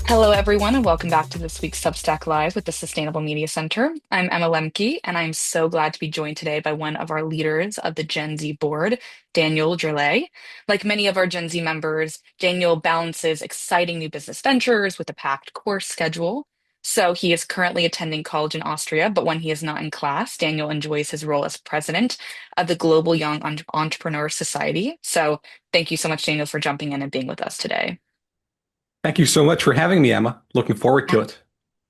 Hello, everyone, and welcome back to this week's Substack Live with the Sustainable Media Center. I'm Emma Lemke, and I'm so glad to be joined today by one of our leaders of the Gen Z board, Daniel Gerlei. Like many of our Gen Z members, Daniel balances exciting new business ventures with a packed course schedule. So he is currently attending college in Austria, but when he is not in class, Daniel enjoys his role as president of the Global Young Entrepreneur Society. So thank you so much, Daniel, for jumping in and being with us today. Thank you so much for having me, Emma. Looking forward to it.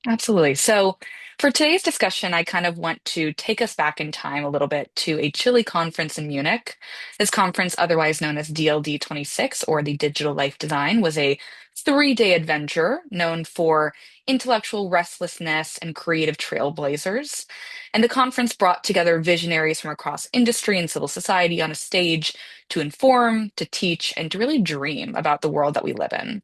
Absolutely. So, for today's discussion, I kind of want to take us back in time a little bit to a Chile conference in Munich. This conference, otherwise known as DLD 26 or the Digital Life Design, was a 3-day adventure known for intellectual restlessness and creative trailblazers. And the conference brought together visionaries from across industry and civil society on a stage to inform, to teach, and to really dream about the world that we live in.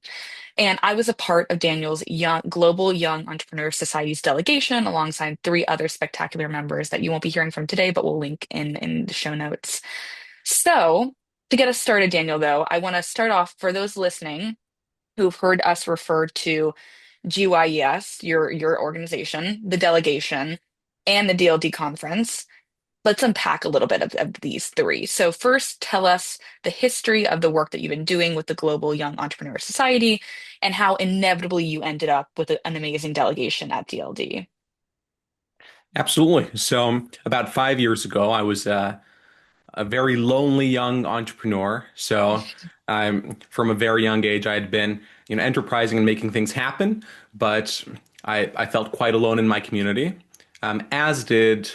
And I was a part of Daniel's Global Young Entrepreneur Society's delegation alongside three other spectacular members that you won't be hearing from today, but we'll link in the show notes. So, to get us started, Daniel, though, I want to start off for those listening who've heard us refer to GYES, your organization, the delegation, and the DLD conference. Let's unpack a little bit of these three. So, first, tell us the history of the work that you've been doing with the Global Young Entrepreneur Society and how inevitably you ended up with an amazing delegation at DLD. Absolutely. About 5 years ago, I was a very lonely young entrepreneur. From a very young age, I had been, enterprising and making things happen, but I felt quite alone in my community, as did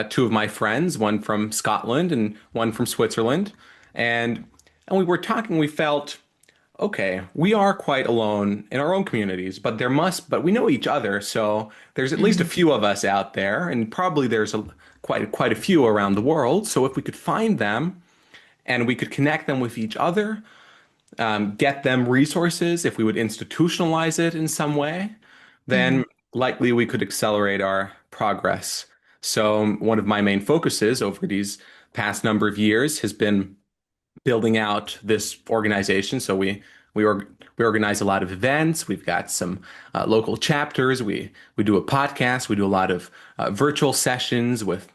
two of my friends, one from Scotland and one from Switzerland. And, and we were talking, we felt, okay, we are quite alone in our own communities, but we know each other, so there's at least a Mhm, few of us out there, and probably there's quite a few around the world. So if we could find them and we could connect them with each other, get them resources, if we would institutionalize it in some way, then mhm, likely we could accelerate our progress. So one of my main focuses over these past number of years has been building out this organization. We organize a lot of events. We've got some local chapters. We do a podcast. We do a lot of virtual sessions with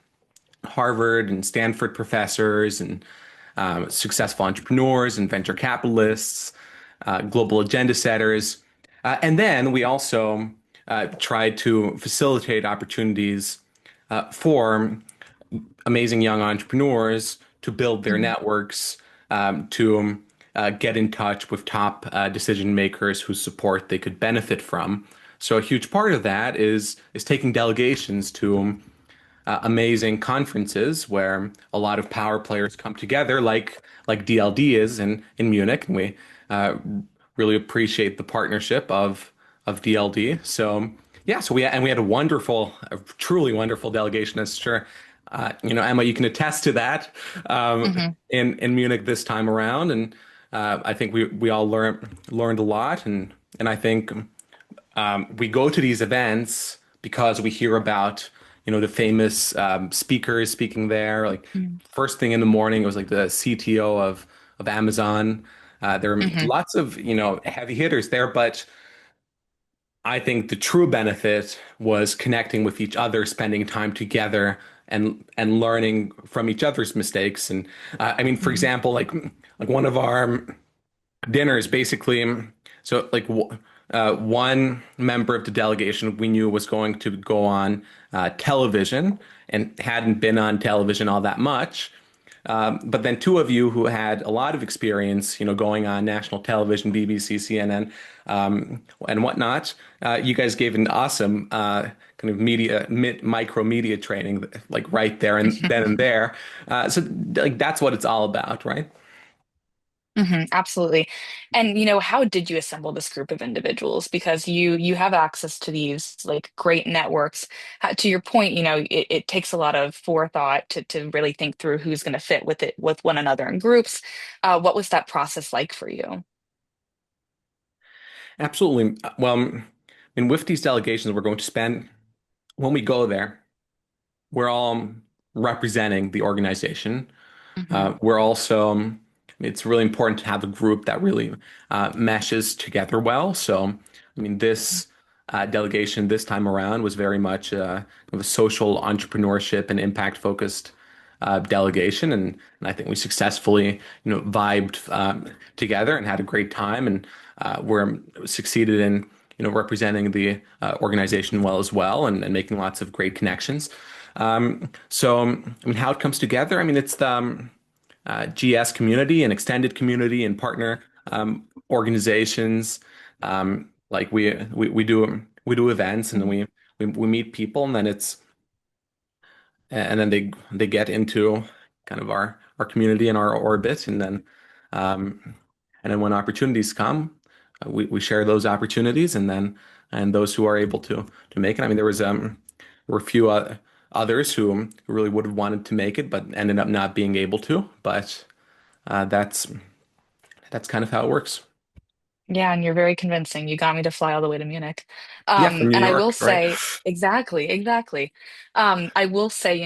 Harvard and Stanford professors and successful entrepreneurs and venture capitalists, global agenda setters. And then we also try to facilitate opportunities for amazing young entrepreneurs to build their mhm, networks, to get in touch with top decision makers whose support they could benefit from. So a huge part of that is taking delegations to amazing conferences where a lot of power players come together, like DLD is in Munich, and we uh, really appreciate the partnership of DLD. So yeah, we had a truly wonderful delegation. That's sure. Emma, you can attest to that mhm. in Munich this time around, and I think we all learned a lot, and I think we go to these events because we hear about, the famous speakers speaking there. Like Mhm, first thing in the morning, it was like the CTO of Amazon. There are mhm, lots of, heavy hitters there, but I think the true benefit was connecting with each other, spending time together, and learning from each other's mistakes. And I mean, for mhm, example, like one of our dinners, basically, one member of the delegation we knew was going to go on television and hadn't been on television all that much. But then two of you who had a lot of experience, going on national television, BBC, CNN, and whatnot, you guys gave an awesome kind of micro media training, like right there and then and there. So like that's what it's all about, right? absolutely. And how did you assemble this group of individuals? Because you have access to these like great networks. To your point, it takes a lot of forethought to really think through who's going to fit with it with one another in groups. What was that process like for you? Absolutely. Well, and with these delegations, we're going to spend, when we go there, we're all representing the organization. Hmm. We're also, it's really important to have a group that really meshes together well. So I mean, this delegation this time around was very much of a social entrepreneurship and impact focused delegation, and I think we successfully, vibed together and had a great time, and we're succeeded in, representing the organization well as well, and making lots of great connections. So, I mean, how it comes together, I mean, it's the GS community and extended community and partner organizations. Like we do events, and then Mhm. we meet people, and then they get into kind of our community and our orbit, um, and then when opportunities come, we share those opportunities, and those who are able to make it. I mean, there were a few others who really would have wanted to make it, but ended up not being able to. But that's kind of how it works. Yeah, and you're very convincing. You got me to fly all the way to Munich. Yeah, from New And I will York, right? say, exactly, exactly. I will say,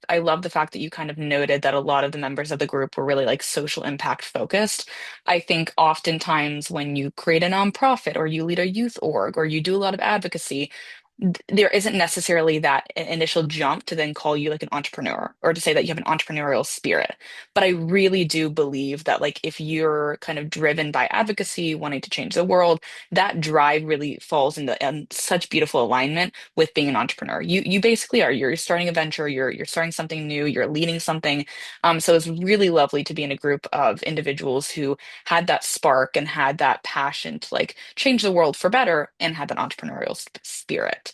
I love the fact that you kind of noted that a lot of the members of the group were really like social impact focused. I think oftentimes when you create a nonprofit or you lead a youth org or you do a lot of advocacy, there isn't necessarily that initial jump to then call you like an entrepreneur or to say that you have an entrepreneurial spirit. But I really do believe that like if you're kind of driven by advocacy, wanting to change the world, that drive really falls in such beautiful alignment with being an entrepreneur. You basically are. You're starting a venture, you're starting something new, you're leading something. So it's really lovely to be in a group of individuals who had that spark and had that passion to like change the world for better and had that entrepreneurial spirit.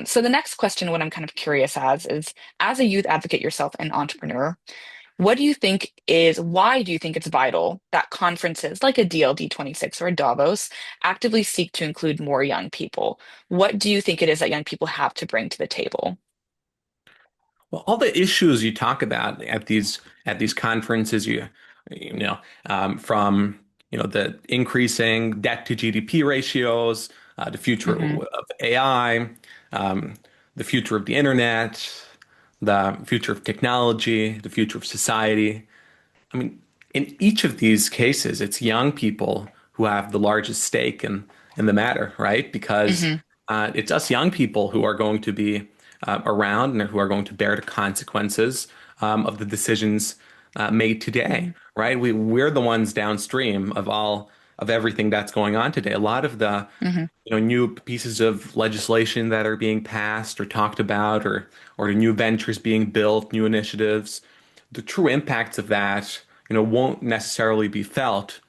So the next question, what I'm kind of curious as a youth advocate yourself and entrepreneur, why do you think it's vital that conferences like a DLD 26 or a Davos actively seek to include more young people? What do you think it is that young people have to bring to the table? Well, all the issues you talk about at these conferences, you know, from the increasing debt to GDP ratios, the future Hmm. of AI, um, the future of the internet, the future of technology, the future of society. I mean, in each of these cases, it's young people who have the largest stake in the matter, right? Because Hmm. it's us young people who are going to be around and who are going to bear the consequences of the decisions made today, Hmm. right? We're the ones downstream of everything that's going on today. A lot of the Hmm. new pieces of legislation that are being passed or talked about, or the new ventures being built, new initiatives, the true impacts of that, won't necessarily be felt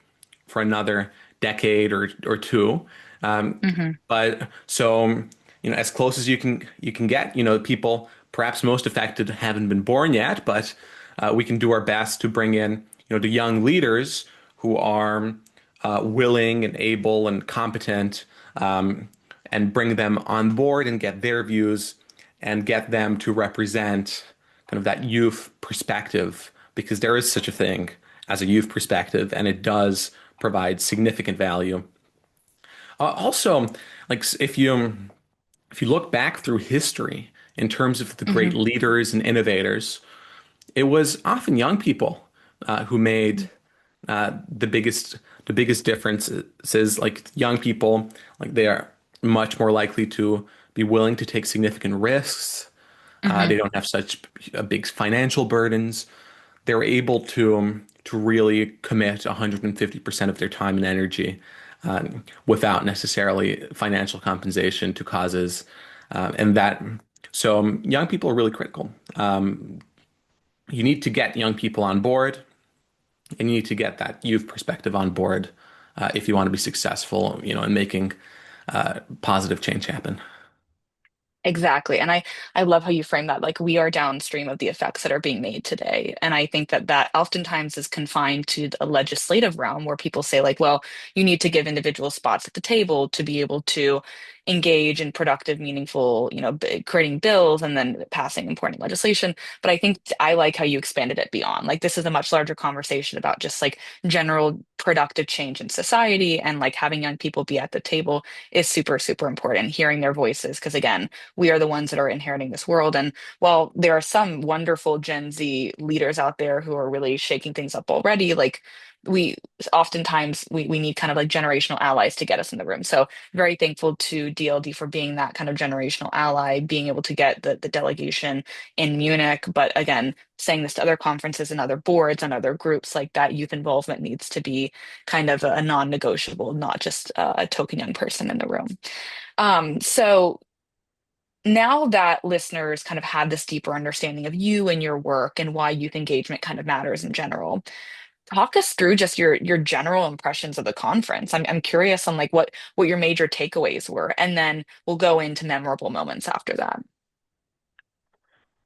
for another decade or two. Um, Hmm. but so, as close as you can get, people perhaps most affected haven't been born yet, but we can do our best to bring in, the young leaders who are willing and able and competent, um, and bring them on board and get their views and get them to represent kind of that youth perspective, because there is such a thing as a youth perspective, and it does provide significant value. Also, like if you look back through history in terms of the great Hmm. leaders and innovators, it was often young people who made the biggest differences. Like young people, like they are much more likely to be willing to take significant risks. Hmm. They don't have such big financial burdens. They're able to really commit 150% of their time and energy without necessarily financial compensation to causes, and that. So young people are really critical. You need to get young people on board, and you need to get that youth perspective on board if you want to be successful, in making positive change happen. Exactly. And I love how you frame that. Like we are downstream of the effects that are being made today. And I think that that oftentimes is confined to a legislative realm where people say like, well, you need to give individual spots at the table to be able to engage in productive, meaningful, creating bills and then passing important legislation. But I think I like how you expanded it beyond. Like this is a much larger conversation about just like general productive change in society and like having young people be at the table is super, super important. Hearing their voices. Because again, we are the ones that are inheriting this world. And while there are some wonderful Gen Z leaders out there who are really shaking things up already, like we oftentimes we need kind of like generational allies to get us in the room. So very thankful to DLD for being that kind of generational ally, being able to get the delegation in Munich. But again, saying this to other conferences and other boards and other groups, like that youth involvement needs to be kind of a non-negotiable, not just a token young person in the room. So now that listeners kind of have this deeper understanding of you and your work and why youth engagement kind of matters in general, talk us through just your general impressions of the conference. I'm curious on like what your major takeaways were, and then we'll go into memorable moments after that.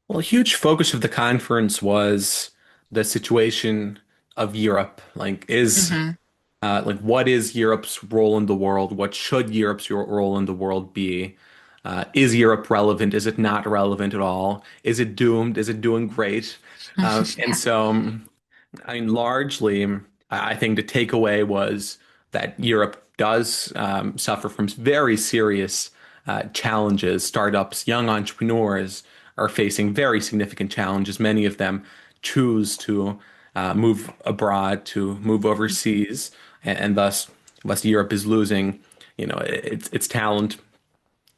Well, a huge focus of the conference was the situation of Europe. Hmm. What is Europe's role in the world? What should Europe's role in the world be? Is Europe relevant? Is it not relevant at all? Is it doomed? Is it doing great? And Yeah. so I mean, largely, I think the takeaway was that Europe does suffer from very serious challenges. Startups, young entrepreneurs are facing very significant challenges. Many of them choose to move abroad, to move overseas, and thus Europe is losing, its talent,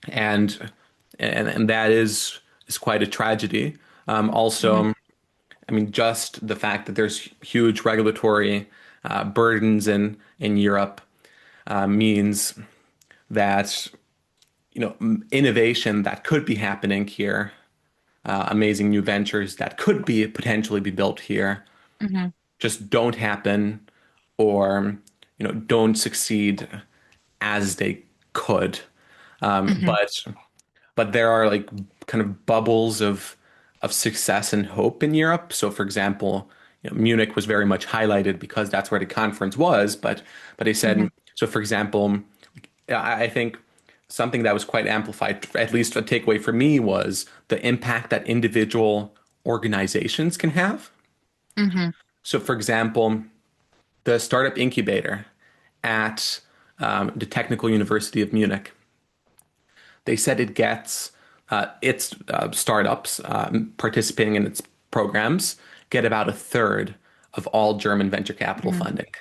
and and that is quite a tragedy. Hmm. Also. I mean, just the fact that there's huge regulatory burdens in Europe means that innovation that could be happening here, amazing new ventures that could be potentially be built here, Hmm. just don't happen or don't succeed as they could. Um, Hmm. but but there are like kind of bubbles of success and hope in Europe. So, for example, Munich was very much highlighted because that's where the conference was. But they Hmm. said so. For example, I think something that was quite amplified, at least a takeaway for me, was the impact that individual organizations can have. Hmm. So, for example, the startup incubator at the Technical University of Munich. They said it gets its startups participating in its programs get about a third of all German venture capital Hmm. funding.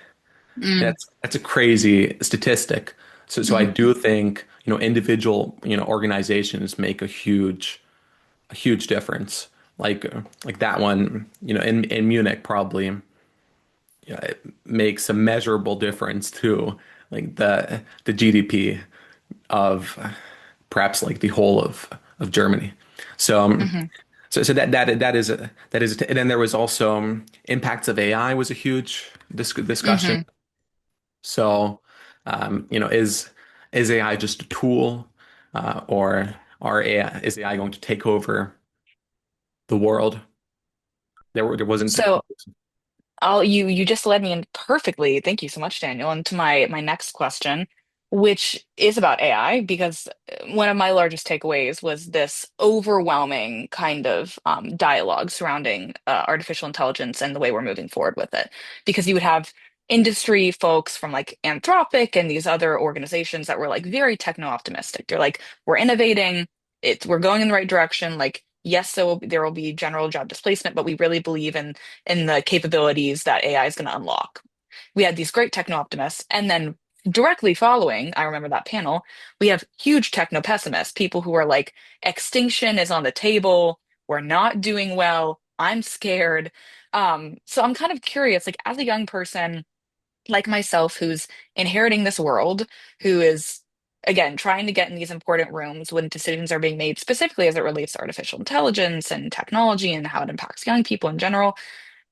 Hmm. That's a crazy statistic. So I Hmm. do think individual organizations make a huge difference. Like that one in Munich probably it makes a measurable difference to like the GDP of perhaps like the whole of Germany. So Hmm. and then there was also impacts of AI was a huge discussion. Hmm. So is AI just a tool, or is AI going to take over the world? There wasn't. So you just led me in perfectly. Thank you so much, Daniel. And to my next question, which is about AI, because one of my largest takeaways was this overwhelming kind of dialogue surrounding artificial intelligence and the way we're moving forward with it. Because you would have industry folks from like Anthropic and these other organizations that were like very techno optimistic. They're like, we're innovating, we're going in the right direction. Like, yes, there will be general job displacement, but we really believe in the capabilities that AI is going to unlock. We had these great techno optimists, and then directly following, I remember that panel, we have huge techno pessimists, people who are like, extinction is on the table, we're not doing well, I'm scared. So I'm kind of curious, like as a young person like myself who's inheriting this world, who is again trying to get in these important rooms when decisions are being made specifically as it relates to artificial intelligence and technology and how it impacts young people in general.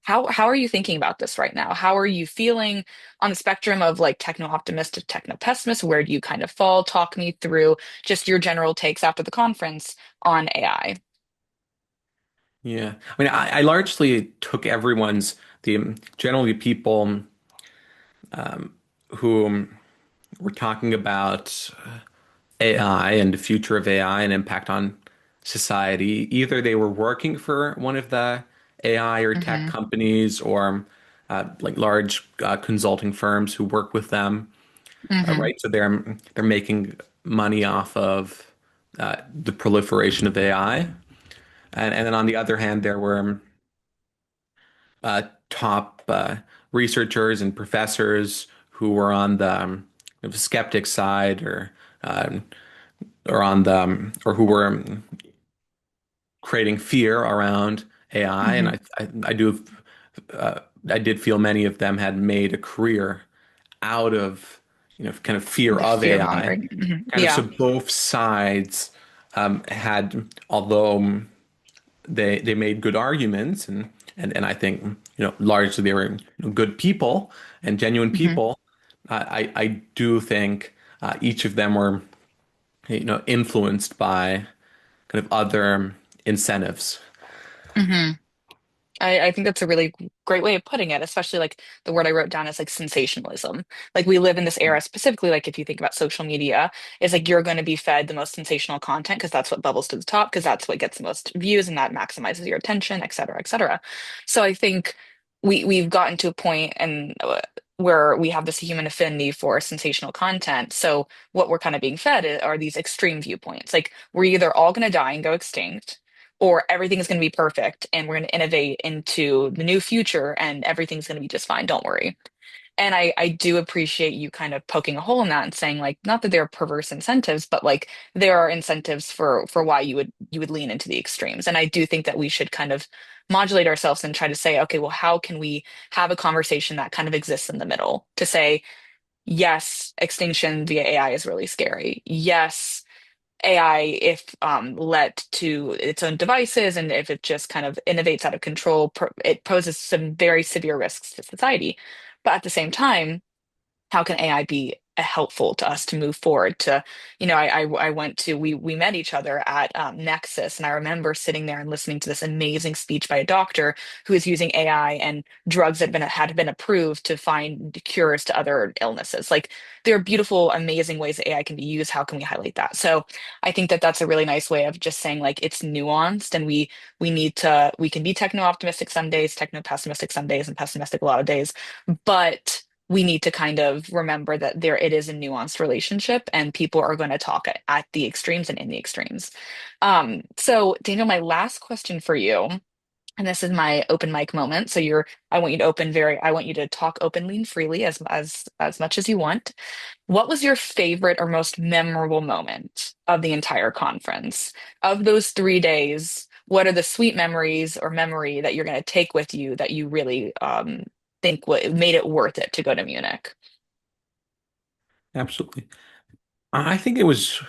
How are you thinking about this right now? How are you feeling on the spectrum of like techno optimist to techno pessimist? Where do you kind of fall? Talk me through just your general takes after the conference on AI. Yeah, I mean, I largely took generally people who were talking about AI and the future of AI and impact on society. Either they were working for one of the AI or tech Hmm. companies or like large consulting firms who work with them, Hmm. right? So they're making money off of the proliferation of AI. And then on the other hand, there were top researchers and professors who were on the skeptic side um, or on the or who were creating fear around AI, and Hmm. I do uh, I did feel many of them had made a career out of kind of fear The of fear AI. mongering. Hmm. Kind of so Yeah. both sides had, although they made good arguments, and I think largely they were good people and genuine Hmm. people. I do think each of them were influenced by kind of other incentives. Hmm. I think that's a really great way of putting it, especially like the word I wrote down is like sensationalism. Like we live in this era, specifically, like if you think about social media, is like you're going to be fed the most sensational content because that's what bubbles to the top, because that's what gets the most views and that maximizes your attention, et cetera, et cetera. So I think we've gotten to a point and where we have this human affinity for sensational content. So what we're kind of being fed are these extreme viewpoints. Like we're either all going to die and go extinct or everything is going to be perfect and we're going to innovate into the new future and everything's going to be just fine. Don't worry. And I do appreciate you kind of poking a hole in that and saying like, not that there are perverse incentives, but like there are incentives for why you would lean into the extremes. And I do think that we should kind of modulate ourselves and try to say, okay, well, how can we have a conversation that kind of exists in the middle to say, yes, extinction via AI is really scary. Yes, AI, if let to its own devices and if it just kind of innovates out of control, it poses some very severe risks to society. But at the same time, how can AI be helpful to us to move forward to, I went to we met each other at Nexus, and I remember sitting there and listening to this amazing speech by a doctor who is using AI and drugs that had been approved to find cures to other illnesses. Like there are beautiful, amazing ways that AI can be used. How can we highlight that? So I think that that's a really nice way of just saying like it's nuanced, and we can be techno optimistic some days, techno pessimistic some days, and pessimistic a lot of days, but we need to kind of remember that there it is a nuanced relationship and people are going to talk at the extremes and in the extremes. So Daniel, my last question for you, and this is my open mic moment. So I want you to talk openly and freely as much as you want. What was your favorite or most memorable moment of the entire conference? Of those 3 days, what are the sweet memories or memory that you're going to take with you that you really think what made it worth it to go to Munich? Absolutely. I think it was.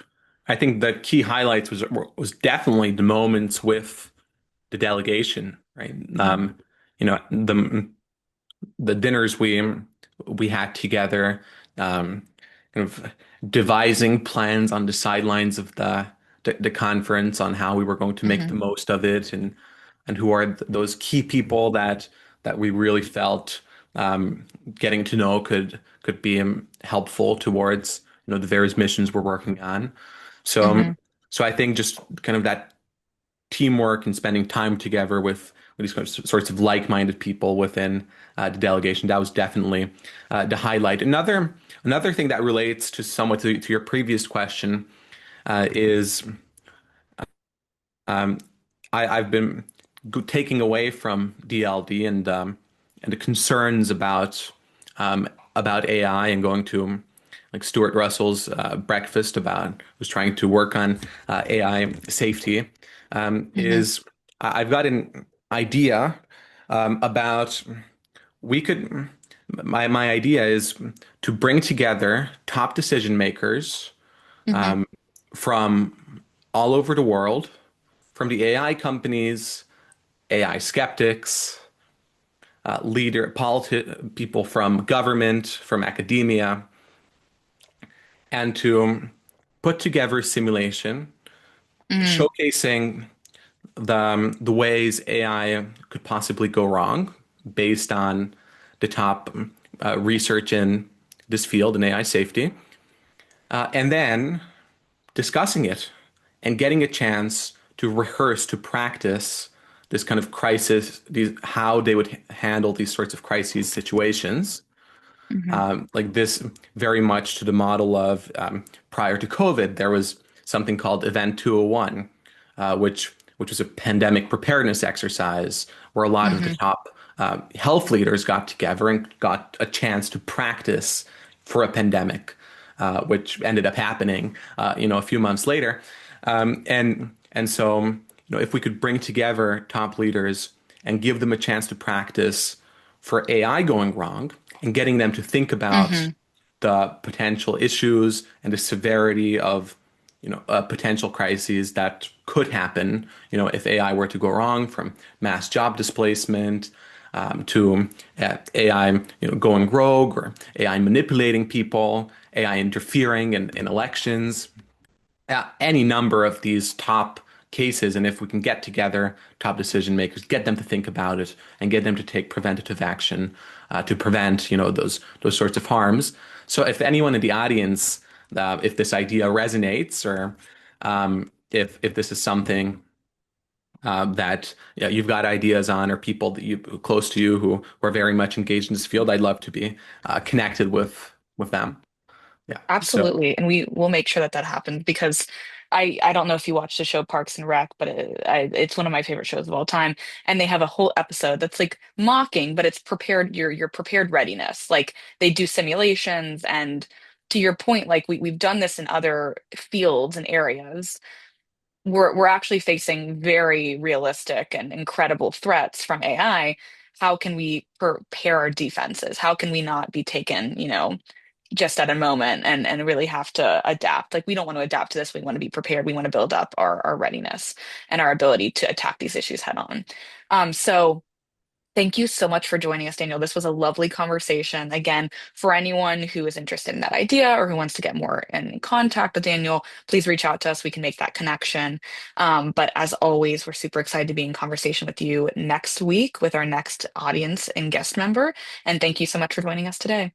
I think the key highlights was definitely the moments with the delegation, right? Hmm. The dinners we had together, kind of devising plans on the sidelines of the conference on how we were going to make Hmm. the most of it, and who are those key people that we really felt getting to know could be helpful towards the various missions we're working on. So Hmm. so I think just kind of that teamwork and spending time together with these sorts of like-minded people within the delegation. That was definitely the highlight. Another thing that relates to somewhat to your previous question is um, I've been taking away from DLD and the concerns about AI and going to like Stuart Russell's breakfast about who's trying to work on AI safety Hmm. is I've got an idea about we could my idea is to bring together top decision makers Hmm. from all over the world, from the AI companies, AI skeptics, people from government, from academia, and to put together a simulation Hmm. showcasing the ways AI could possibly go wrong based on the top research in this field in AI safety, and then discussing it and getting a chance to rehearse, to practice this kind of crisis, how they would handle these sorts of crises situations. Hmm. Like this, very much to the model of prior to COVID, there was something called Event 201, which was a pandemic preparedness exercise where a lot of the Hmm. top health leaders got together and got a chance to practice for a pandemic, which ended up happening, a few months later. And so, if we could bring together top leaders and give them a chance to practice for AI going wrong and getting them to think about Hmm. the potential issues and the severity of potential crises that could happen, if AI were to go wrong, from mass job displacement to AI, going rogue, or AI manipulating people, AI interfering in elections, any number of these top cases. And if we can get together top decision makers, get them to think about it, and get them to take preventative action to prevent, those sorts of harms. So if anyone in the audience, if this idea resonates, or if this is something that you've got ideas on, or people that you close to you who are very much engaged in this field, I'd love to be connected with them. Yeah. So Absolutely. And we will make sure that that happens because I don't know if you watch the show Parks and Rec, but it's one of my favorite shows of all time. And they have a whole episode that's like mocking, but it's prepared your prepared readiness. Like they do simulations, and to your point, like we've done this in other fields and areas. We're actually facing very realistic and incredible threats from AI. How can we prepare our defenses? How can we not be taken, just at a moment and really have to adapt? Like we don't want to adapt to this. We want to be prepared. We want to build up our readiness and our ability to attack these issues head on. So thank you so much for joining us, Daniel. This was a lovely conversation. Again, for anyone who is interested in that idea or who wants to get more in contact with Daniel, please reach out to us. We can make that connection. But as always, we're super excited to be in conversation with you next week with our next audience and guest member. And thank you so much for joining us today.